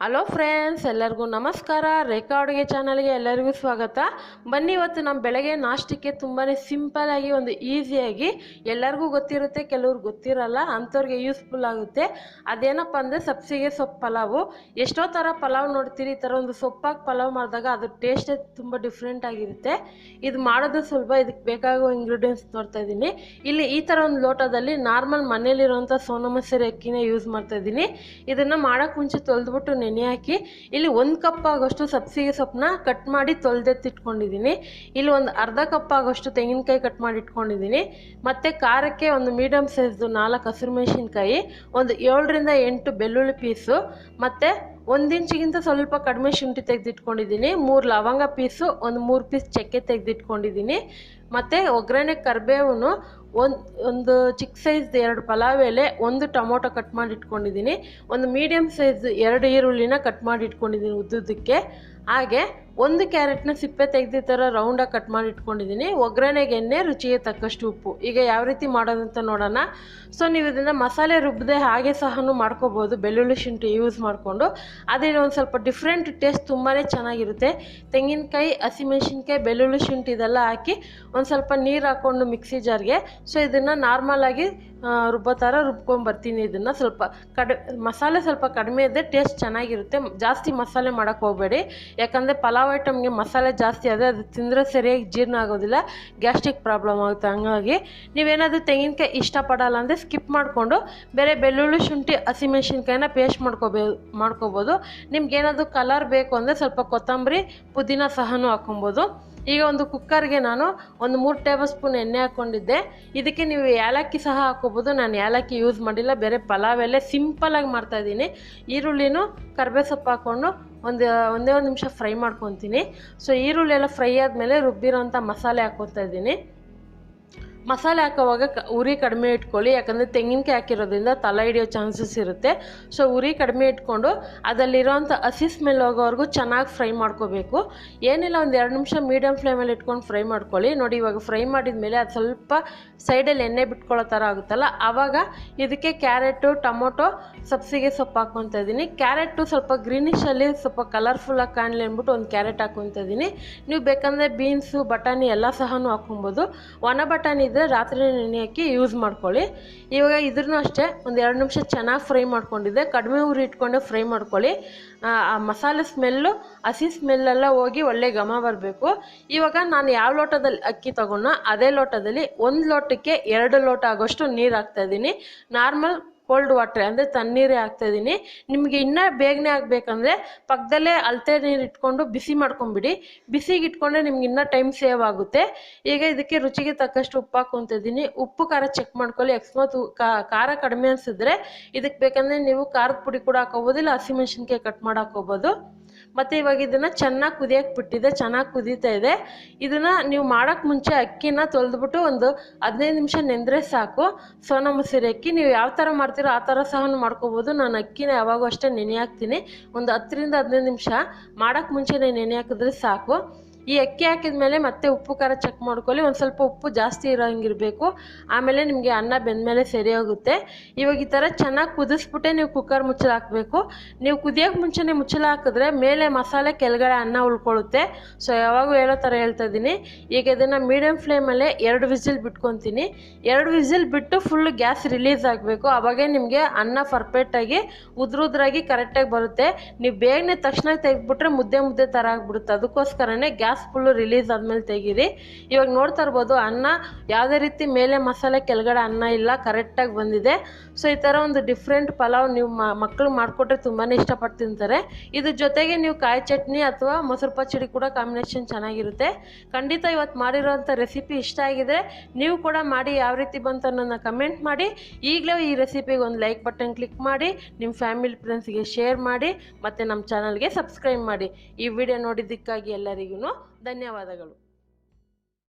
Hello friends, ಎಲ್ಲರಿಗೂ ನಮಸ್ಕಾರ. ರೇಖಾ ಅಡುಗೆ ಚಾನಲ್ಗೆ ಎಲ್ಲರಿಗೂ ಸ್ವಾಗತ. ಬನ್ನಿ, ಇವತ್ತು ನಮ್ಮ ಬೆಳಗ್ಗೆ ನಾಷ್ಟಕ್ಕೆ ತುಂಬಾ ಸಿಂಪಲ್ಲಾಗಿ ಒಂದು ಈಸಿಯಾಗಿ ಎಲ್ಲರಿಗೂ ಗೊತ್ತಿರುತ್ತೆ, ಕೆಲವ್ರು ಗೊತ್ತಿರಲ್ಲ, ಅಂಥವ್ರಿಗೆ ಯೂಸ್ಫುಲ್ ಆಗುತ್ತೆ. ಅದೇನಪ್ಪ ಅಂದರೆ ಸಬ್ಸಿಗೆ ಸೊಪ್ಪು ಪಲಾವು. ಎಷ್ಟೋ ಥರ ಪಲಾವ್ ನೋಡ್ತೀರಿ, ಈ ಥರ ಒಂದು ಸೊಪ್ಪಾಗಿ ಪಲಾವ್ ಮಾಡಿದಾಗ ಅದ್ರ ಟೇಸ್ಟೇ ತುಂಬ ಡಿಫ್ರೆಂಟ್ ಆಗಿರುತ್ತೆ. ಇದು ಮಾಡೋದು ಸುಲಭ. ಇದಕ್ಕೆ ಬೇಕಾಗೋ ಇಂಗ್ರೀಡಿಯೆಂಟ್ಸ್ ನೋಡ್ತಾ ಇದ್ದೀನಿ. ಇಲ್ಲಿ ಈ ಥರ ಒಂದು ಲೋಟದಲ್ಲಿ ನಾರ್ಮಲ್ ಮನೇಲಿರುವಂಥ ಸೋನಾ ಮಸೂರಿ ಅಕ್ಕಿನ ಯೂಸ್ ಮಾಡ್ತಾ ಇದ್ದೀನಿ. ಇದನ್ನು ಮಾಡೋಕ್ಕೆ ಮುಂಚೆ ತೊಳೆದ್ಬಿಟ್ಟು ನೆನೆ ಹಾಕಿ ಇಲ್ಲಿ 1 ಕಪ್ ಆಗೋಷ್ಟು ಸಬ್ಸಿಗೆ ಸೊಪ್ಪನ್ನ ಕಟ್ ಮಾಡಿ ತೊಳೆದೆತ್ತಿಟ್ಕೊಂಡಿದ್ದೀನಿ. ಇಲ್ಲಿ ಒಂದು ಅರ್ಧ ಕಪ್ ಆಗೋಷ್ಟು ತೆಂಗಿನಕಾಯಿ ಕಟ್ ಮಾಡಿ ಇಟ್ಕೊಂಡಿದ್ದೀನಿ. ಮತ್ತು ಖಾರಕ್ಕೆ ಒಂದು ಮೀಡಿಯಮ್ ಸೈಜ್ದು 4 ಹಸಿರು ಮೆಣಸಿನ್ಕಾಯಿ, ಒಂದು 7ರಿಂದ 8 ಬೆಳ್ಳುಳ್ಳಿ ಪೀಸು, ಮತ್ತು 1 ಇಂಚಿಗಿಂತ ಸ್ವಲ್ಪ ಕಡಿಮೆ ಶುಂಠಿ ತೆಗೆದಿಟ್ಕೊಂಡಿದ್ದೀನಿ. 3 ಲವಂಗ ಪೀಸು, ಒಂದು 3 ಪೀಸ್ ಚಕ್ಕೆ ತೆಗೆದಿಟ್ಕೊಂಡಿದ್ದೀನಿ. ಮತ್ತು ಒಗ್ಗರಣೆ ಕರಿಬೇವು, ಒಂದು ಚಿಕ್ಕ ಸೈಜ್ದು 2 ಪಲಾವ್ ಎಲೆ, 1 ಟೊಮೊಟೊ ಕಟ್ ಮಾಡಿ ಇಟ್ಕೊಂಡಿದ್ದೀನಿ. ಒಂದು ಮೀಡಿಯಮ್ ಸೈಜ್ 2 ಈರುಳ್ಳಿನ ಕಟ್ ಮಾಡಿ ಇಟ್ಕೊಂಡಿದ್ದೀನಿ ಉದ್ದುದಕ್ಕೆ. ಹಾಗೆ 1 ಕ್ಯಾರೆಟ್ನ ಸಿಪ್ಪೆ ತೆಗೆದು ಈ ಥರ ರೌಂಡಾಗಿ ಕಟ್ ಮಾಡಿ ಇಟ್ಕೊಂಡಿದ್ದೀನಿ. ಒಗ್ಗರಣೆಗೆ ಎಣ್ಣೆ, ರುಚಿಗೆ ತಕ್ಕಷ್ಟು ಉಪ್ಪು. ಈಗ ಯಾವ ರೀತಿ ಮಾಡೋದಂತ ನೋಡೋಣ. ಸೊ ನೀವು ಇದನ್ನು ಮಸಾಲೆ ರುಬ್ಬದೆ ಹಾಗೆ ಸಹ ಮಾಡ್ಕೋಬೋದು, ಬೆಳ್ಳುಳ್ಳಿ ಶುಂಠಿ ಯೂಸ್ ಮಾಡಿಕೊಂಡು. ಅದೇ ಒಂದು ಸ್ವಲ್ಪ ಡಿಫ್ರೆಂಟ್ ಟೇಸ್ಟ್ ತುಂಬಾ ಚೆನ್ನಾಗಿರುತ್ತೆ. ತೆಂಗಿನಕಾಯಿ, ಹಸಿಮೆಣ್ಸಿನ್ಕಾಯಿ, ಬೆಳ್ಳುಳ್ಳಿ ಶುಂಠಿ ಇದೆಲ್ಲ ಹಾಕಿ ಒಂದು ಸ್ವಲ್ಪ ನೀರು ಹಾಕ್ಕೊಂಡು ಮಿಕ್ಸಿ ಜಾರ್ಗೆ, ಸೊ ಇದನ್ನು ನಾರ್ಮಲಾಗಿ ರುಬ್ಬೋ ಥರ ರುಬ್ಕೊಂಡ್ಬರ್ತೀನಿ. ಇದನ್ನು ಸ್ವಲ್ಪ ಮಸಾಲೆ ಸ್ವಲ್ಪ ಕಡಿಮೆ ಇದ್ದರೆ ಟೇಸ್ಟ್ ಚೆನ್ನಾಗಿರುತ್ತೆ. ಜಾಸ್ತಿ ಮಸಾಲೆ ಮಾಡೋಕ್ಕೆ ಹೋಗಬೇಡಿ, ಯಾಕಂದರೆ ಪಲಾವ್ ಐಟಮ್ಗೆ ಮಸಾಲೆ ಜಾಸ್ತಿ ಆದರೆ ಅದು ತಿಂದರೆ ಸರಿಯಾಗಿ ಜೀರ್ಣ ಆಗೋದಿಲ್ಲ, ಗ್ಯಾಸ್ಟ್ರಿಕ್ ಪ್ರಾಬ್ಲಮ್ ಆಗುತ್ತೆ. ಹಂಗಾಗಿ ನೀವೇನಾದರೂ ತೆಂಗಿನಕಾಯಿ ಇಷ್ಟಪಡಲ್ಲ ಅಂದರೆ ಸ್ಕಿಪ್ ಮಾಡಿಕೊಂಡು ಬೇರೆ ಬೆಳ್ಳುಳ್ಳಿ ಶುಂಠಿ ಹಸಿಮೆಣ್ಸಿನ್ಕಾಯಿನ ಪೇಸ್ಟ್ ಮಾಡ್ಕೋಬೋದು. ನಿಮ್ಗೇನಾದರೂ ಕಲರ್ ಬೇಕು ಅಂದರೆ ಸ್ವಲ್ಪ ಕೊತ್ತಂಬರಿ, ಪುದೀನ ಸಹ ಹಾಕೊಬೋದು. ಈಗ ಒಂದು ಕುಕ್ಕರ್ಗೆ ನಾನು ಒಂದು 3 ಟೇಬಲ್ ಸ್ಪೂನ್ ಎಣ್ಣೆ ಹಾಕ್ಕೊಂಡಿದ್ದೆ. ಇದಕ್ಕೆ ನೀವು ಏಲಕ್ಕಿ ಸಹ ಹಾಕೋಬೋದು. ನಾನು ಏಲಕ್ಕಿ ಯೂಸ್ ಮಾಡಿಲ್ಲ, ಬೇರೆ ಪಲಾವ್ ಎಲೆ ಸಿಂಪಲಾಗಿ ಮಾಡ್ತಾಯಿದ್ದೀನಿ. ಈರುಳ್ಳಿನೂ ಕರಿಬೇವು ಸೊಪ್ಪು ಹಾಕ್ಕೊಂಡು ಒಂದೇ ಒಂದು ನಿಮಿಷ ಫ್ರೈ ಮಾಡ್ಕೊತೀನಿ. ಸೊ ಈರುಳ್ಳಿ ಎಲ್ಲ ಫ್ರೈ ಆದಮೇಲೆ ರುಬ್ಬಿರೋಂಥ ಮಸಾಲೆ ಹಾಕ್ಕೊತಾ ಇದ್ದೀನಿ. ಮಸಾಲೆ ಹಾಕೋವಾಗ ಉರಿ ಕಡಿಮೆ ಇಟ್ಕೊಳ್ಳಿ, ಯಾಕಂದರೆ ತೆಂಗಿನಕಾಯಿ ಹಾಕಿರೋದ್ರಿಂದ ತಲೆ ಹಿಡಿಯೋ ಚಾನ್ಸಸ್ ಇರುತ್ತೆ. ಸೊ ಉರಿ ಕಡಿಮೆ ಇಟ್ಕೊಂಡು ಅದರಲ್ಲಿರೋಂಥ ಹಸಿ ಸ್ಮೆಲ್ ಹೋಗೋವರೆಗೂ ಚೆನ್ನಾಗಿ ಫ್ರೈ ಮಾಡ್ಕೋಬೇಕು. ಏನಿಲ್ಲ, ಒಂದು 2 ನಿಮಿಷ ಮೀಡಿಯಮ್ ಫ್ಲೇಮಲ್ಲಿ ಇಟ್ಕೊಂಡು ಫ್ರೈ ಮಾಡ್ಕೊಳ್ಳಿ. ನೋಡಿ, ಇವಾಗ ಫ್ರೈ ಮಾಡಿದ ಮೇಲೆ ಅದು ಸ್ವಲ್ಪ ಸೈಡಲ್ಲಿ ಎಣ್ಣೆ ಬಿಟ್ಕೊಳ್ಳೋ ಥರ ಆಗುತ್ತಲ್ಲ, ಆವಾಗ ಇದಕ್ಕೆ ಕ್ಯಾರೆಟು, ಟೊಮೊಟೊ, ಸಬ್ಸಿಗೆ ಸೊಪ್ಪು ಹಾಕ್ಕೊತಾ ಇದ್ದೀನಿ. ಕ್ಯಾರೆಟು ಸ್ವಲ್ಪ ಗ್ರೀನಿಶಲ್ಲಿ ಸ್ವಲ್ಪ ಕಲರ್ಫುಲ್ಲಾಗಿ ಕಾಣಲಿ ಅಂದ್ಬಿಟ್ಟು ಒಂದು ಕ್ಯಾರೆಟ್ ಹಾಕ್ಕೊತಾ ಇದ್ದೀನಿ. ನೀವು ಬೇಕಂದರೆ ಬೀನ್ಸು, ಬಟಾಣಿ ಎಲ್ಲ ಸಹ ಹಾಕ್ಕೊಬೋದು. ಒಣ ಬಟಾಣಿ ಇದ್ದರೆ ರಾತ್ರಿ ನೆನೆ ಹಾಕಿ ಯೂಸ್ ಮಾಡ್ಕೊಳ್ಳಿ. ಇವಾಗ ಇದ್ರೂ ಅಷ್ಟೇ ಒಂದು 2 ನಿಮಿಷ ಚೆನ್ನಾಗಿ ಫ್ರೈ ಮಾಡ್ಕೊಂಡಿದ್ದೆ. ಕಡಿಮೆ ಉರಿ ಇಟ್ಕೊಂಡೆ ಫ್ರೈ ಮಾಡ್ಕೊಳ್ಳಿ. ಆ ಮಸಾಲೆ ಸ್ಮೆಲ್ಲು, ಹಸಿ ಸ್ಮೆಲ್ಲೆಲ್ಲ ಹೋಗಿ ಒಳ್ಳೆ ಘಮ ಬರಬೇಕು. ಇವಾಗ ನಾನು ಯಾವ ಲೋಟದಲ್ಲಿ ಅಕ್ಕಿ ತೊಗೊಂಡೋ ಅದೇ ಲೋಟದಲ್ಲಿ 1 ಲೋಟಕ್ಕೆ 2 ಲೋಟ ಆಗೋಷ್ಟು ನೀರು ಹಾಕ್ತಾಯಿದ್ದೀನಿ. ನಾರ್ಮಲ್ ಕೋಲ್ಡ್ ವಾಟ್ರ್ ಅಂದರೆ ತಣ್ಣೀರೇ ಹಾಕ್ತಾಯಿದ್ದೀನಿ. ನಿಮಗೆ ಇನ್ನೂ ಬೇಗನೆ ಆಗಬೇಕಂದ್ರೆ ಪಕ್ಕದಲ್ಲೇ ಅಳತೆ ನೀರು ಇಟ್ಕೊಂಡು ಬಿಸಿ ಮಾಡ್ಕೊಂಬಿಡಿ. ಬಿಸಿಗೆ ಇಟ್ಕೊಂಡ್ರೆ ನಿಮ್ಗೆ ಇನ್ನೂ ಟೈಮ್ ಸೇವ್ ಆಗುತ್ತೆ. ಈಗ ಇದಕ್ಕೆ ರುಚಿಗೆ ತಕ್ಕಷ್ಟು ಉಪ್ಪು ಹಾಕ್ಕೊತಿದ್ದೀನಿ. ಉಪ್ಪು ಖಾರ ಚೆಕ್ ಮಾಡ್ಕೊಳ್ಳಿ. ಅಕಸ್ಮಾತ್ ಖಾರ ಕಡಿಮೆ ಅನಿಸಿದ್ರೆ ಇದಕ್ಕೆ ಬೇಕಂದರೆ ನೀವು ಖಾರದ ಪುಡಿ ಕೂಡ ಹಾಕೋಬೋದು, ಇಲ್ಲ ಹಸಿಮೆಣ್ಸಿನ್ಕಾಯಿ ಕಟ್ ಮಾಡಿ ಹಾಕೋಬೋದು. ಮತ್ತು ಇವಾಗ ಇದನ್ನು ಚೆನ್ನಾಗಿ ಕುದಿಯೋಕ್ಕೆ ಬಿಟ್ಟಿದೆ, ಚೆನ್ನಾಗಿ ಕುದೀತಾ ಇದೆ. ಇದನ್ನು ನೀವು ಮಾಡೋಕ್ಕೆ ಮುಂಚೆ ಅಕ್ಕಿನ ತೊಳೆದ್ಬಿಟ್ಟು ಒಂದು 15 ನಿಮಿಷ ನೆಂದರೆ ಸಾಕು. ಸೋನಾ ಮಸೂರಿ ಅಕ್ಕಿ ನೀವು ಯಾವ ಥರ ಮಾಡ್ತೀರೋ ಆ ಥರ ಸಹ ಮಾಡ್ಕೋಬೋದು. ನಾನು ಅಕ್ಕಿನ ಯಾವಾಗೂ ಅಷ್ಟೇ ನೆನೆ ಹಾಕ್ತೀನಿ. ಒಂದು 10ರಿಂದ 15 ನಿಮಿಷ ಮಾಡೋಕ್ಕೆ ಮುಂಚೆನೇ ನೆನೆ ಹಾಕಿದ್ರೆ ಸಾಕು. ಈ ಅಕ್ಕಿ ಹಾಕಿದ ಮೇಲೆ ಮತ್ತೆ ಉಪ್ಪು ಖಾರ ಚೆಕ್ ಮಾಡ್ಕೊಳ್ಳಿ. ಒಂದು ಸ್ವಲ್ಪ ಉಪ್ಪು ಜಾಸ್ತಿ ಇರೋಂಗಿರಬೇಕು, ಆಮೇಲೆ ನಿಮಗೆ ಅನ್ನ ಬೆಂದಮೇಲೆ ಸರಿ ಹೋಗುತ್ತೆ. ಇವಾಗ ಈ ಥರ ಚೆನ್ನಾಗಿ ಕುದಿಸ್ಬಿಟ್ಟೆ ನೀವು ಕುಕ್ಕರ್ ಮುಚ್ಚಳ ಹಾಕಬೇಕು. ನೀವು ಕುದಿಯೋಕ್ಕೆ ಮುಂಚೆನೇ ಮುಚ್ಚಳ ಹಾಕಿದ್ರೆ ಮೇಲೆ ಮಸಾಲೆ, ಕೆಳಗಡೆ ಅನ್ನ ಉಳ್ಕೊಳ್ಳುತ್ತೆ. ಸೊ ಯಾವಾಗೂ ಹೇಳೋ ಥರ ಹೇಳ್ತಾ ಇದ್ದೀನಿ. ಈಗ ಇದನ್ನು ಮೀಡಿಯಮ್ ಫ್ಲೇಮಲ್ಲೇ 2 ವಿಸಿಲ್ ಬಿಟ್ಕೊತೀನಿ. 2 ವಿಸಿಲ್ ಬಿಟ್ಟು ಫುಲ್ ಗ್ಯಾಸ್ ರಿಲೀಸ್ ಆಗಬೇಕು. ಆವಾಗೇ ನಿಮಗೆ ಅನ್ನ ಪರ್ಫೆಕ್ಟಾಗಿ ಉದ್ರಾಗಿ ಕರೆಕ್ಟಾಗಿ ಬರುತ್ತೆ. ನೀವು ಬೇಗನೆ ತಕ್ಷಣ ತೆಗೆದ್ಬಿಟ್ರೆ ಮುದ್ದೆ ಥರ ಆಗಿಬಿಡುತ್ತೆ. ಅದಕ್ಕೋಸ್ಕರನೇ ಗ್ಯಾಸ್ ಫುಲ್ಲು ರಿಲೀಸ್ ಆದಮೇಲೆ ತೆಗೀರಿ. ಇವಾಗ ನೋಡ್ತಾ ಇರ್ಬೋದು, ಅನ್ನ ಯಾವುದೇ ರೀತಿ ಮೇಲೆ ಮಸಾಲೆ, ಕೆಳಗಡೆ ಅನ್ನ ಇಲ್ಲ, ಕರೆಕ್ಟಾಗಿ ಬಂದಿದೆ. ಸೊ ಈ ಥರ ಒಂದು ಡಿಫ್ರೆಂಟ್ ಪಲಾವ್ ನೀವು ಮಕ್ಕಳು ಮಾಡಿಕೊಟ್ರೆ ತುಂಬಾ ಇಷ್ಟಪಟ್ಟು ತಿಂತಾರೆ. ಇದ್ರ ಜೊತೆಗೆ ನೀವು ಕಾಯಿ ಚಟ್ನಿ ಅಥವಾ ಮೊಸರು ಪಚ್ಚಡಿ ಕೂಡ ಕಾಂಬಿನೇಷನ್ ಚೆನ್ನಾಗಿರುತ್ತೆ. ಖಂಡಿತ ಇವತ್ತು ಮಾಡಿರೋಂಥ ರೆಸಿಪಿ ಇಷ್ಟ ಆಗಿದೆ. ನೀವು ಕೂಡ ಮಾಡಿ ಯಾವ ರೀತಿ ಬಂತು ಅನ್ನೋದನ್ನ ಕಮೆಂಟ್ ಮಾಡಿ. ಈಗಲೇ ಈ ರೆಸಿಪಿಗೆ ಒಂದು ಲೈಕ್ ಬಟನ್ ಕ್ಲಿಕ್ ಮಾಡಿ, ನಿಮ್ಮ ಫ್ಯಾಮಿಲಿ ಫ್ರೆಂಡ್ಸ್ಗೆ ಶೇರ್ ಮಾಡಿ, ಮತ್ತು ನಮ್ಮ ಚಾನಲ್ಗೆ ಸಬ್ಸ್ಕ್ರೈಬ್ ಮಾಡಿ. ಈ ವಿಡಿಯೋ ನೋಡಿದ್ದಕ್ಕಾಗಿ ಎಲ್ಲರಿಗೂ ಧನ್ಯವಾದಗಳು.